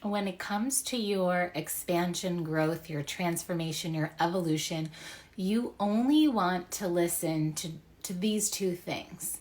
When it comes to your expansion, growth, your transformation, your evolution, you only want to listen to these two things.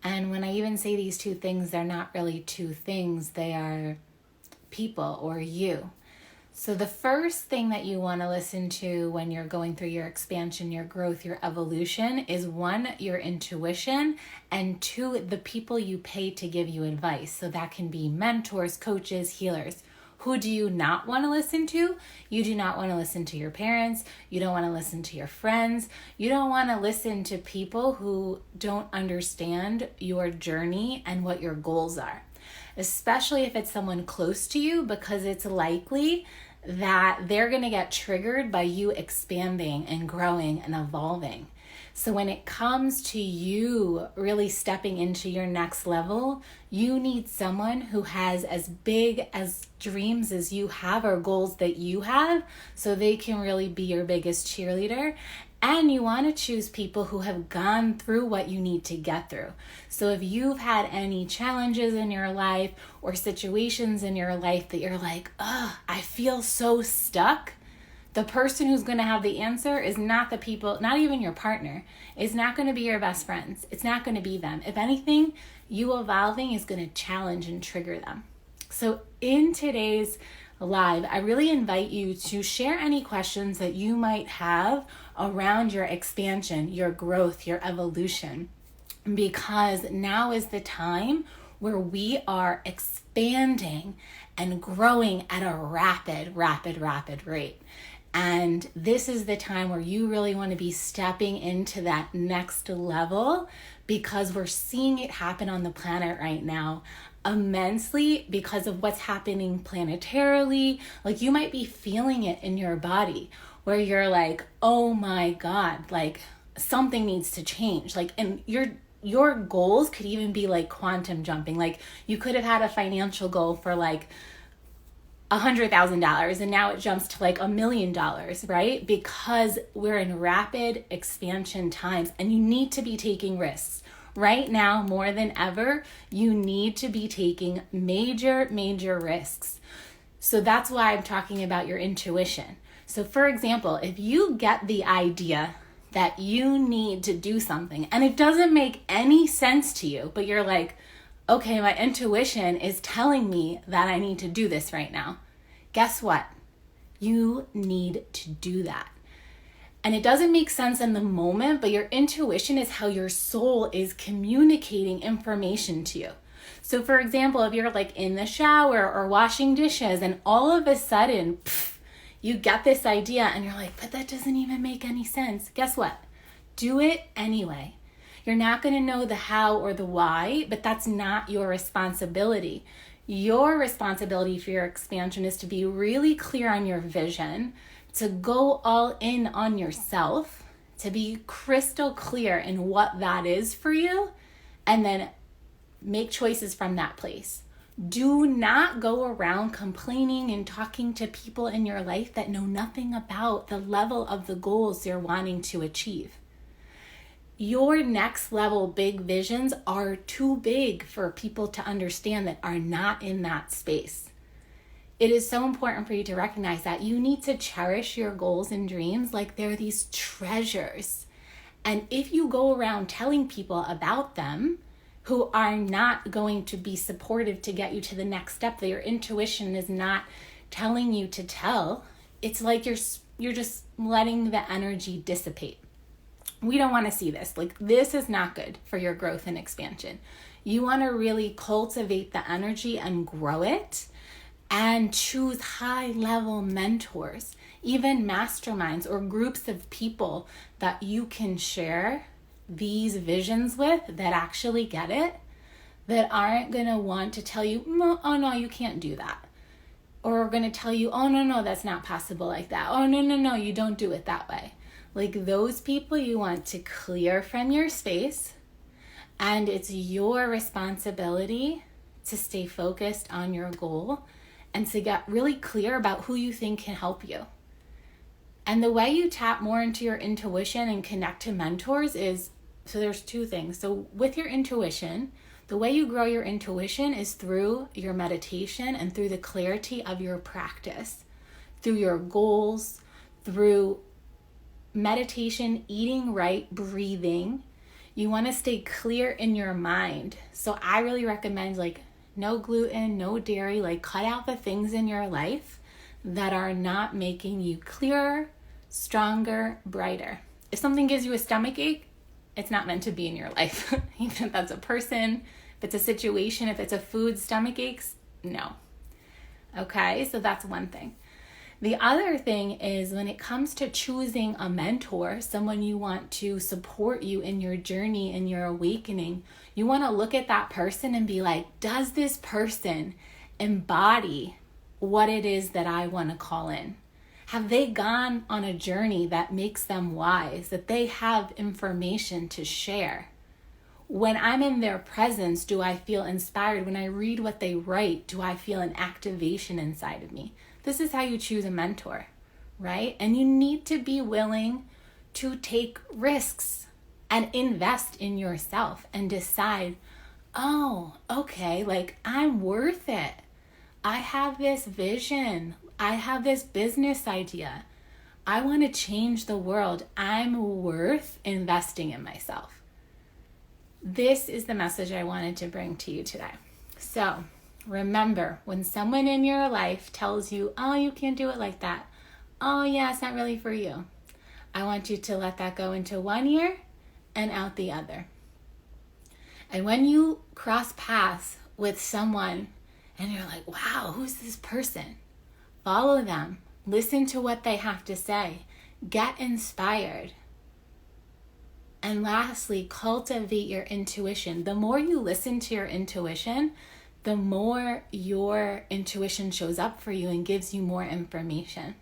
And when I even say these two things, they're not really two things. They are people or you. So the first thing that you want to listen to when you're going through your expansion, your growth, your evolution is one, your intuition, and two, the people you pay to give you advice. So that can be mentors, coaches, healers. Who do you not want to listen to? You do not want to listen to your parents. You don't want to listen to your friends. You don't want to listen to people who don't understand your journey and what your goals are, especially if it's someone close to you, because it's likely that they're going to get triggered by you expanding and growing and evolving. So when it comes to you really stepping into your next level, you need someone who has as big as dreams as you have or goals that you have, so they can really be your biggest cheerleader. And you want to choose people who have gone through what you need to get through. So if you've had any challenges in your life or situations in your life that you're like, I feel so stuck, the person who's going to have the answer is not the people, not even your partner. It's not going to be your best friends. It's not going to be them. If anything, you evolving is going to challenge and trigger them. So in today's live, I really invite you to share any questions that you might have around your expansion, your growth, your evolution, because now is the time where we are expanding and growing at a rapid rate. And this is the time where you really want to be stepping into that next level, because we're seeing it happen on the planet right now immensely because of what's happening planetarily. Like, you might be feeling it in your body where you're like, oh my God, like something needs to change. Like, and your goals could even be like quantum jumping. Like, you could have had a financial goal for like $100,000 and now it jumps to like $1 million, right? Because we're in rapid expansion times and you need to be taking risks. Right now, more than ever, you need to be taking major risks. So that's why I'm talking about your intuition. So for example, if you get the idea that you need to do something and it doesn't make any sense to you, but you're like, okay, my intuition is telling me that I need to do this right now. Guess what? You need to do that. And it doesn't make sense in the moment, but your intuition is how your soul is communicating information to you. So for example, if you're like in the shower or washing dishes and all of a sudden, you get this idea and you're like, but that doesn't even make any sense. Guess what? Do it anyway. You're not going to know the how or the why, but that's not your responsibility. Your responsibility for your expansion is to be really clear on your vision, to go all in on yourself, to be crystal clear in what that is for you, and then make choices from that place. Do not go around complaining and talking to people in your life that know nothing about the level of the goals you're wanting to achieve. Your next level big visions are too big for people to understand that are not in that space. It is so important for you to recognize that you need to cherish your goals and dreams like they're these treasures. And if you go around telling people about them who are not going to be supportive to get you to the next step, that your intuition is not telling you to tell, it's like you're just letting the energy dissipate. We don't want to see this. Like, this is not good for your growth and expansion. You want to really cultivate the energy and grow it, and choose high-level mentors, even masterminds or groups of people that you can share these visions with that actually get it, that aren't going to want to tell you, oh no, you can't do that. Or are going to tell you, oh no, that's not possible like that. Oh no, you don't do it that way. Like, those people you want to clear from your space, and it's your responsibility to stay focused on your goal and to get really clear about who you think can help you. And the way you tap more into your intuition and connect to mentors is, so there's two things. So with your intuition, The way you grow your intuition is through your meditation and through the clarity of your practice, through your goals, through meditation, eating right, breathing. You want to stay clear in your mind. So I really recommend like no gluten, no dairy, like cut out the things in your life that are not making you clearer, stronger, brighter. If something gives you a stomach ache, it's not meant to be in your life. Even if that's a person, if it's a situation, if it's a food, stomach aches, no. Okay, so that's one thing. The other thing is when it comes to choosing a mentor, someone you want to support you in your journey and your awakening, you want to look at that person and be like, does this person embody what it is that I want to call in? Have they gone on a journey that makes them wise, that they have information to share? When I'm in their presence, do I feel inspired? When I read what they write, do I feel an activation inside of me? This is how you choose a mentor, right? And you need to be willing to take risks and invest in yourself and decide, oh, okay, like I'm worth it. I have this vision. I have this business idea. I want to change the world. I'm worth investing in myself. This is the message I wanted to bring to you today. So remember, when someone in your life tells you, oh, you can't do it like that. Oh, yeah, it's not really for you. I want you to let that go into one ear and out the other. And when you cross paths with someone and you're like, wow, who's this person? Follow them. Listen to what they have to say. Get inspired. And lastly, cultivate your intuition. The more you listen to your intuition, the more your intuition shows up for you and gives you more information.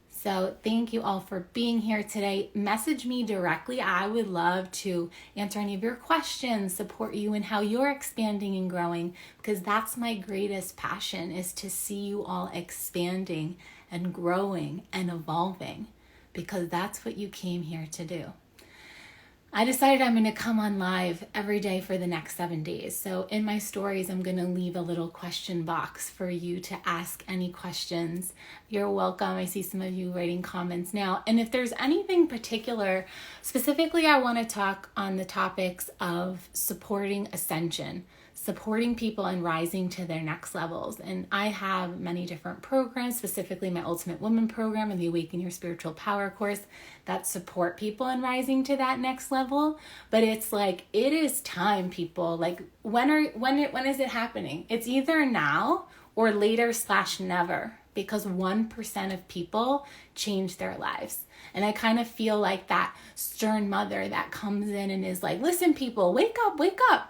So thank you all for being here today. Message me directly. I would love to answer any of your questions, support you in how you're expanding and growing, because that's my greatest passion, is to see you all expanding and growing and evolving, because that's what you came here to do. I decided I'm going to come on live every day for the next 7 days. So in my stories, I'm going to leave a little question box for you to ask any questions. You're welcome. I see some of you writing comments now. And if there's anything particular, specifically, I want to talk on the topics of supporting ascension, supporting people and rising to their next levels. And I have many different programs, specifically my Ultimate Woman program and the Awaken Your Spiritual Power course, that support people in rising to that next level. But it's like, it is time, people. Like, when is it happening? It's either now or later/never, because 1% of people change their lives. And I kind of feel like that stern mother that comes in and is like, listen, people, wake up.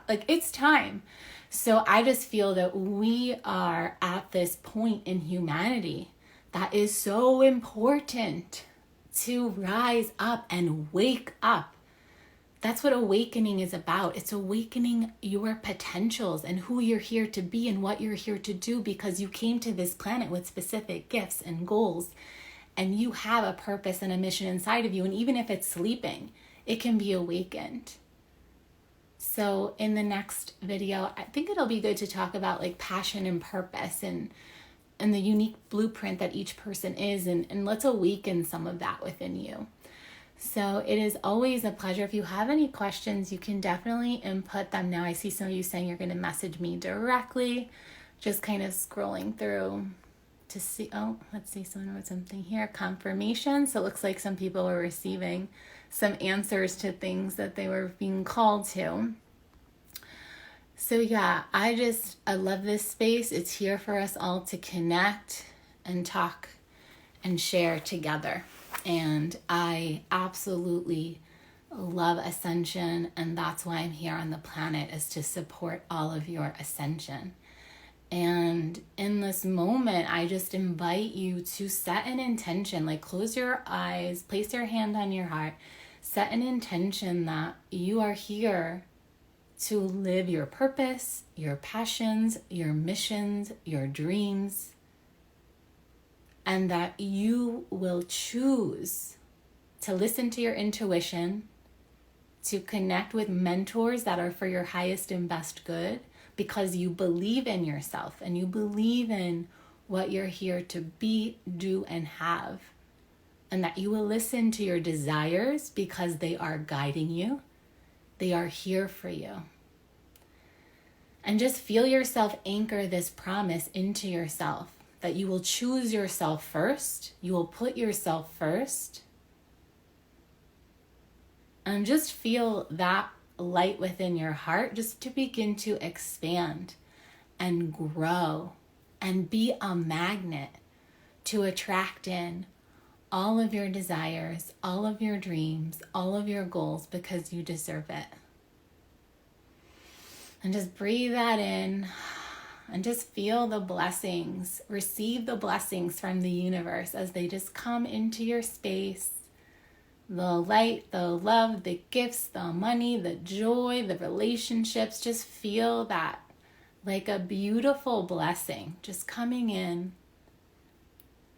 Like, it's time. So I just feel that we are at this point in humanity that is so important to rise up and wake up. That's what awakening is about. It's awakening your potentials and who you're here to be and what you're here to do, because you came to this planet with specific gifts and goals, and you have a purpose and a mission inside of you. And even if it's sleeping, it can be awakened. So in the next video, I think it'll be good to talk about like passion and purpose and the unique blueprint that each person is, and let's awaken some of that within you. So it is always a pleasure. If you have any questions, you can definitely input them now. I see some of you saying you're going to message me directly. Just kind of scrolling through to see. Oh, let's see. Someone wrote something here. Confirmation. So it looks like some people were receiving some answers to things that they were being called to. So yeah, I love this space. It's here for us all to connect and talk and share together. And I absolutely love ascension, and that's why I'm here on the planet, is to support all of your ascension. And in this moment, I just invite you to set an intention, like close your eyes, place your hand on your heart, set an intention that you are here to live your purpose, your passions, your missions, your dreams, and that you will choose to listen to your intuition, to connect with mentors that are for your highest and best good, because you believe in yourself and you believe in what you're here to be, do, and have. And that you will listen to your desires because they are guiding you. They are here for you. And just feel yourself anchor this promise into yourself, that you will choose yourself first. You will put yourself first. And just feel that light within your heart just to begin to expand and grow and be a magnet to attract in all of your desires, all of your dreams, all of your goals, because you deserve it. And just breathe that in and just feel the blessings. Receive the blessings from the universe as they just come into your space. The light, the love, the gifts, the money, the joy, the relationships. Just feel that like a beautiful blessing just coming in,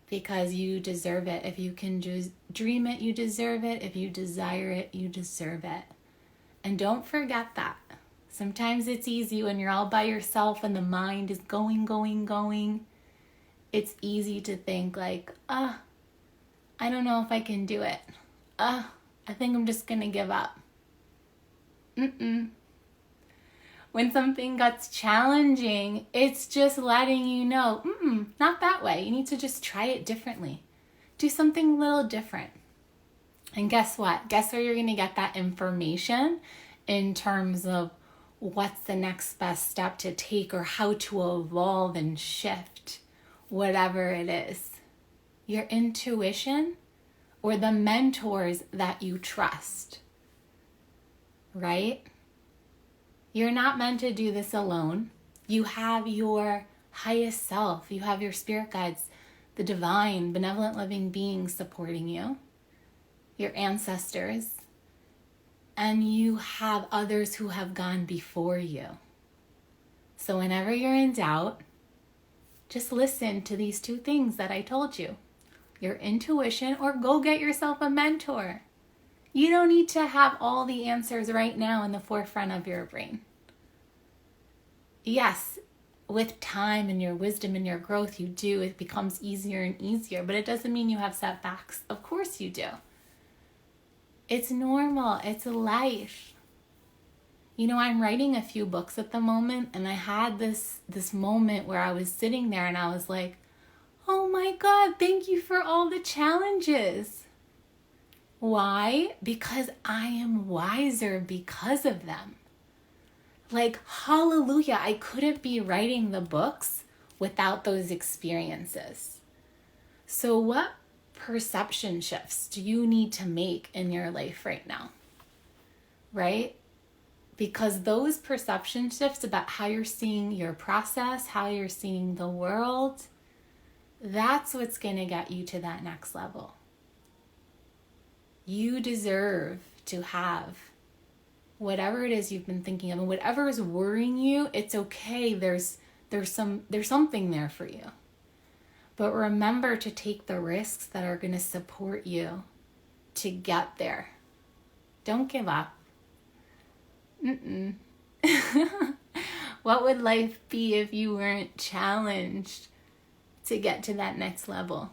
because you deserve it. If you can just dream it, you deserve it. If you desire it, you deserve it. And don't forget that. Sometimes it's easy when you're all by yourself and the mind is going. It's easy to think like, I don't know if I can do it. I think I'm just going to give up. When something gets challenging, it's just letting you know, not that way. You need to just try it differently. Do something a little different. And guess what? Guess where you're going to get that information in terms of what's the next best step to take or how to evolve and shift, whatever it is. Your intuition or the mentors that you trust, right? You're not meant to do this alone. You have your highest self. You have your spirit guides, the divine, benevolent, loving beings supporting you, your ancestors, and you have others who have gone before you. So whenever you're in doubt, just listen to these two things that I told you. Your intuition, or go get yourself a mentor. You don't need to have all the answers right now in the forefront of your brain. Yes, with time and your wisdom and your growth, you do. It becomes easier and easier, but it doesn't mean you have setbacks. Of course you do. It's normal. It's life. You know, I'm writing a few books at the moment, and I had this moment where I was sitting there and I was like, oh my God, thank you for all the challenges. Why? Because I am wiser because of them. Like, hallelujah, I couldn't be writing the books without those experiences. So what perception shifts do you need to make in your life right now? Right? Because those perception shifts about how you're seeing your process, how you're seeing the world, that's what's going to get you to that next level. You deserve to have whatever it is you've been thinking of, and whatever is worrying you, it's okay. There's something there for you. But remember to take the risks that are going to support you to get there. Don't give up. What would life be if you weren't challenged to get to that next level?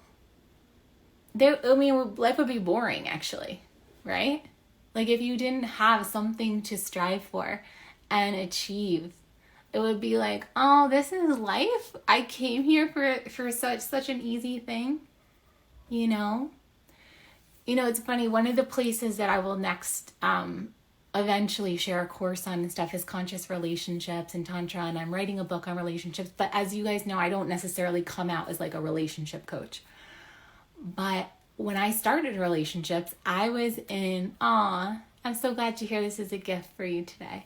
Life would be boring, actually, right? Like, if you didn't have something to strive for and achieve, it would be like, oh, this is life? I came here for such an easy thing, you know? You know, it's funny, one of the places that I will next eventually share a course on and stuff is conscious relationships and tantra, and I'm writing a book on relationships. But as you guys know, I don't necessarily come out as like a relationship coach. But when I started relationships, I was in awe. I'm so glad to hear this is a gift for you today.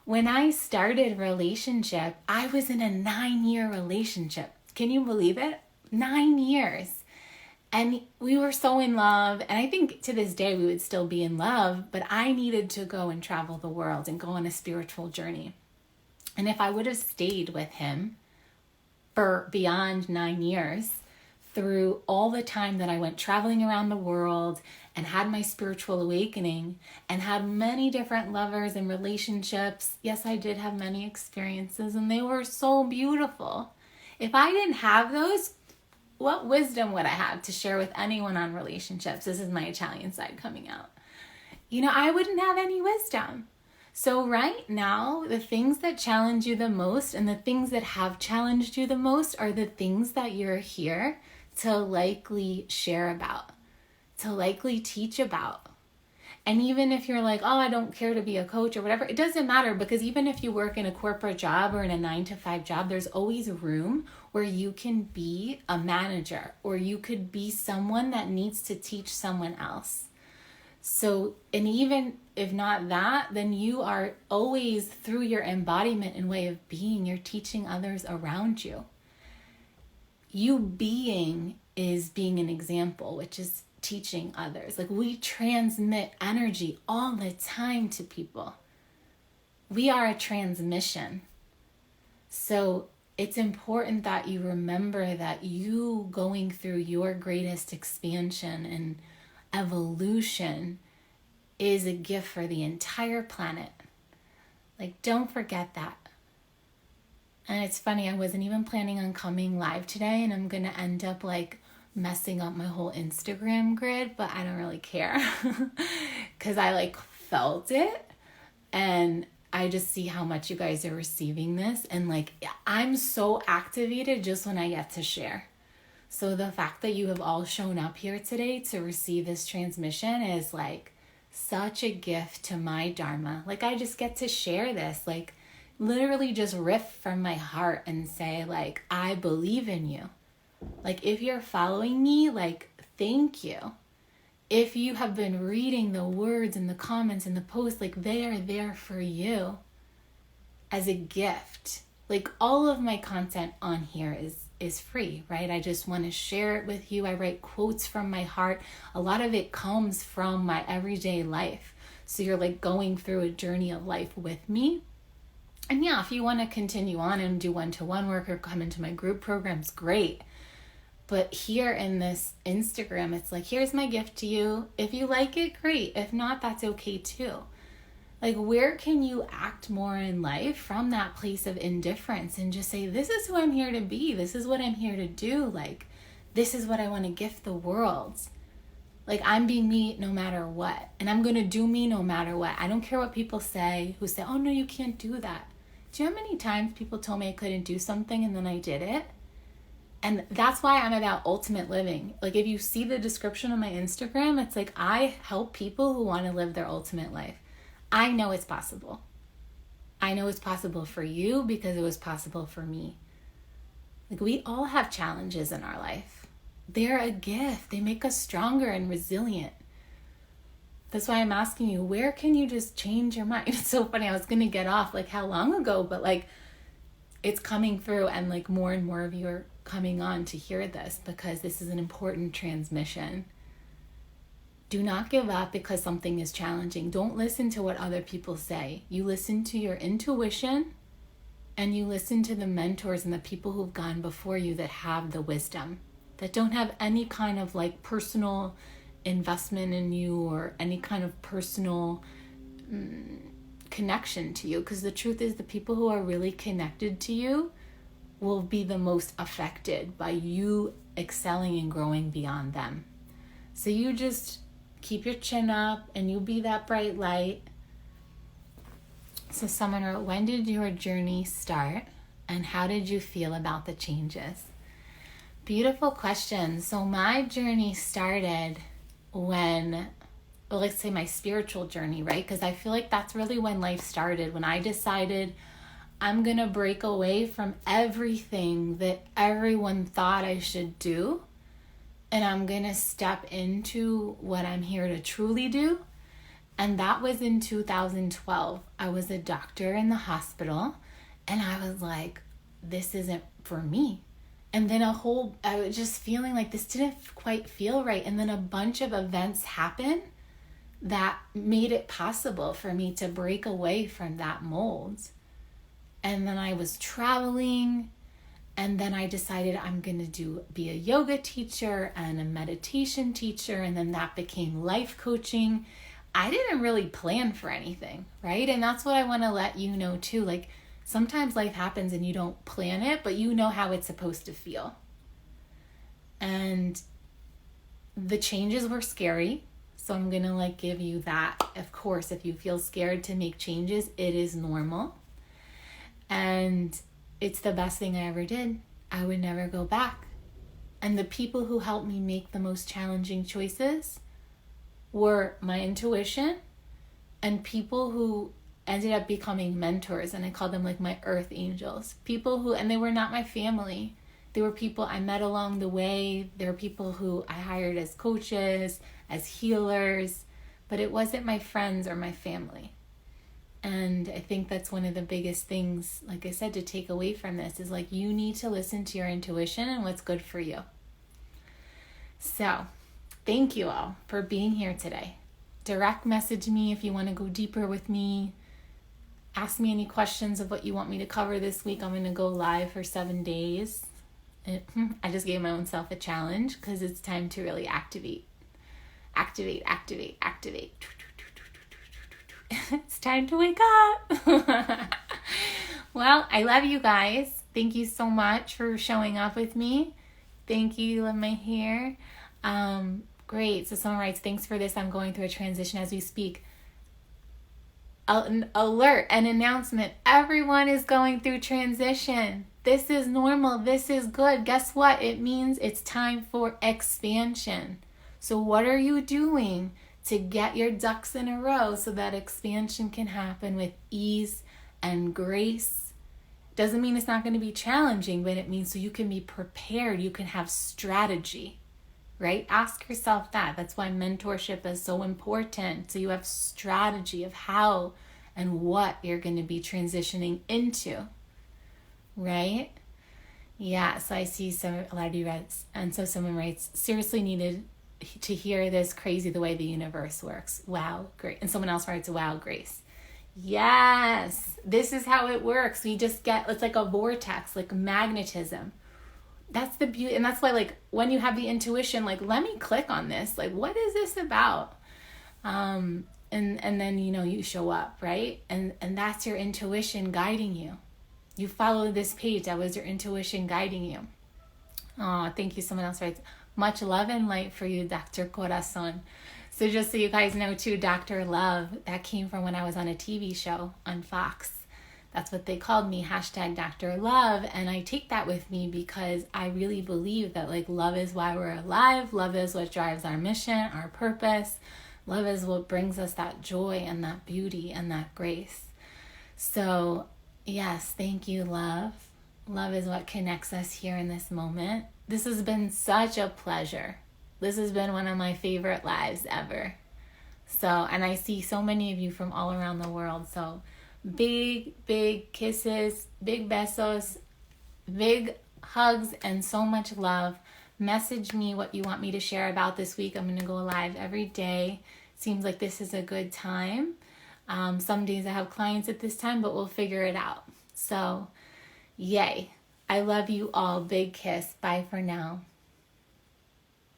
When I started relationship, I was in a 9-year relationship. Can you believe it? 9 years. And we were so in love. And I think to this day we would still be in love, but I needed to go and travel the world and go on a spiritual journey. And if I would have stayed with him for beyond 9 years, through all the time that I went traveling around the world and had my spiritual awakening and had many different lovers and relationships. Yes, I did have many experiences and they were so beautiful. If I didn't have those, what wisdom would I have to share with anyone on relationships? This is my Italian side coming out. I wouldn't have any wisdom. So right now, the things that challenge you the most and the things that have challenged you the most are the things that you're here to likely share about, to likely teach about. And even if you're like, oh, I don't care to be a coach or whatever, it doesn't matter, because even if you work in a corporate job or in a 9-to-5 job, there's always room where you can be a manager or you could be someone that needs to teach someone else. So, and even if not that, then you are always, through your embodiment and way of being, you're teaching others around you. You being is being an example, which is teaching others. Like, we transmit energy all the time to people. We are a transmission. So it's important that you remember that you going through your greatest expansion and evolution is a gift for the entire planet. Like, don't forget that. And it's funny, I wasn't even planning on coming live today, and I'm going to end up like messing up my whole Instagram grid, but I don't really care because I like felt it, and I just see how much you guys are receiving this, and like I'm so activated just when I get to share. So the fact that you have all shown up here today to receive this transmission is like such a gift to my Dharma. Like, I just get to share this, like literally just riff from my heart and say like, I believe in you. Like, if you're following me, like, thank you. If you have been reading the words and the comments and the posts, like, they are there for you as a gift. Like, all of my content on here is free, right? I just want to share it with you. I write quotes from my heart. A lot of it comes from my everyday life. So you're like going through a journey of life with me. And yeah, if you want to continue on and do one-to-one work or come into my group programs, great. But here in this Instagram, it's like, here's my gift to you. If you like it, great. If not, that's okay too. Like, where can you act more in life from that place of indifference and just say, this is who I'm here to be. This is what I'm here to do. Like, this is what I want to gift the world. Like, I'm being me no matter what. And I'm going to do me no matter what. I don't care what people say who say, oh, no, you can't do that. Do you know how many times people told me I couldn't do something and then I did it? And that's why I'm about ultimate living. Like, if you see the description on my Instagram, it's like, I help people who want to live their ultimate life. I know it's possible. I know it's possible for you because it was possible for me. Like, we all have challenges in our life. They're a gift. They make us stronger and resilient. That's why I'm asking you, where can you just change your mind? It's so funny. I was going to get off like how long ago, but like it's coming through, and like more and more of you are coming on to hear this because this is an important transmission. Do not give up because something is challenging. Don't listen to what other people say. You listen to your intuition, and you listen to the mentors and the people who've gone before you that have the wisdom, that don't have any kind of like personal investment in you or any kind of personal connection to you. Because the truth is, the people who are really connected to you will be the most affected by you excelling and growing beyond them. So you just keep your chin up and you be that bright light. So someone wrote, when did your journey start and how did you feel about the changes? Beautiful question. So my journey started when, well, let's say my spiritual journey, right? Because I feel like that's really when life started, when I decided I'm going to break away from everything that everyone thought I should do. And I'm going to step into what I'm here to truly do. And that was in 2012. I was a doctor in the hospital. And I was like, this isn't for me. And then I was just feeling like this didn't quite feel right. And then a bunch of events happened that made it possible for me to break away from that mold. And then I was traveling And then I decided I'm going to be a yoga teacher and a meditation teacher. And then that became life coaching. I didn't really plan for anything, right? And that's what I want to let you know too. Like sometimes life happens and you don't plan it, but you know how it's supposed to feel. And the changes were scary. So I'm going to give you that. Of course, if you feel scared to make changes, it is normal. And it's the best thing I ever did. I would never go back. And the people who helped me make the most challenging choices were my intuition and people who ended up becoming mentors. And I call them my earth angels. And they were not my family. They were people I met along the way. There were people who I hired as coaches, as healers, but it wasn't my friends or my family. And I think that's one of the biggest things, like I said, to take away from this is you need to listen to your intuition and what's good for you. So thank you all for being here today. Direct message me if you want to go deeper with me. Ask me any questions of what you want me to cover this week. I'm going to go live for 7 days. I just gave my own self a challenge because it's time to really activate. It's time to wake up. Well, I love you guys. Thank you so much for showing up with me. Thank you. You love my hair. Great. So someone writes, thanks for this. I'm going through a transition as we speak. An alert, an announcement. Everyone is going through transition. This is normal. This is good. Guess what? It means it's time for expansion. So what are you doing to get your ducks in a row so that expansion can happen with ease and grace? Doesn't mean it's not going to be challenging, but it means so you can be prepared. You can have strategy, right? Ask yourself that. That's why mentorship is so important. So you have strategy of how and what you're going to be transitioning into, right? Yeah, so I see a lot of you writes, and so someone writes, seriously needed to hear this, crazy the way the universe works. Wow, great. And someone else writes, wow, Grace. Yes, this is how it works. We just it's like a vortex, like magnetism. That's the beauty. And that's why when you have the intuition, let me click on this. What is this about? And then, you show up, right? And that's your intuition guiding you. You follow this page. That was your intuition guiding you. Oh, thank you. Someone else writes, much love and light for you, Dr. Corazon. So just so you guys know too, Dr. Love, that came from when I was on a TV show on Fox. That's what they called me, #Dr. Love. And I take that with me because I really believe that love is why we're alive. Love is what drives our mission, our purpose. Love is what brings us that joy and that beauty and that grace. So yes, thank you, love. Love is what connects us here in this moment. This has been such a pleasure. This has been one of my favorite lives ever. So, and I see so many of you from all around the world. So big, big kisses, big besos, big hugs, and so much love. Message me what you want me to share about this week. I'm going to go live every day. Seems like this is a good time. Some days I have clients at this time, but we'll figure it out. So, yay. I love you all. Big kiss. Bye for now.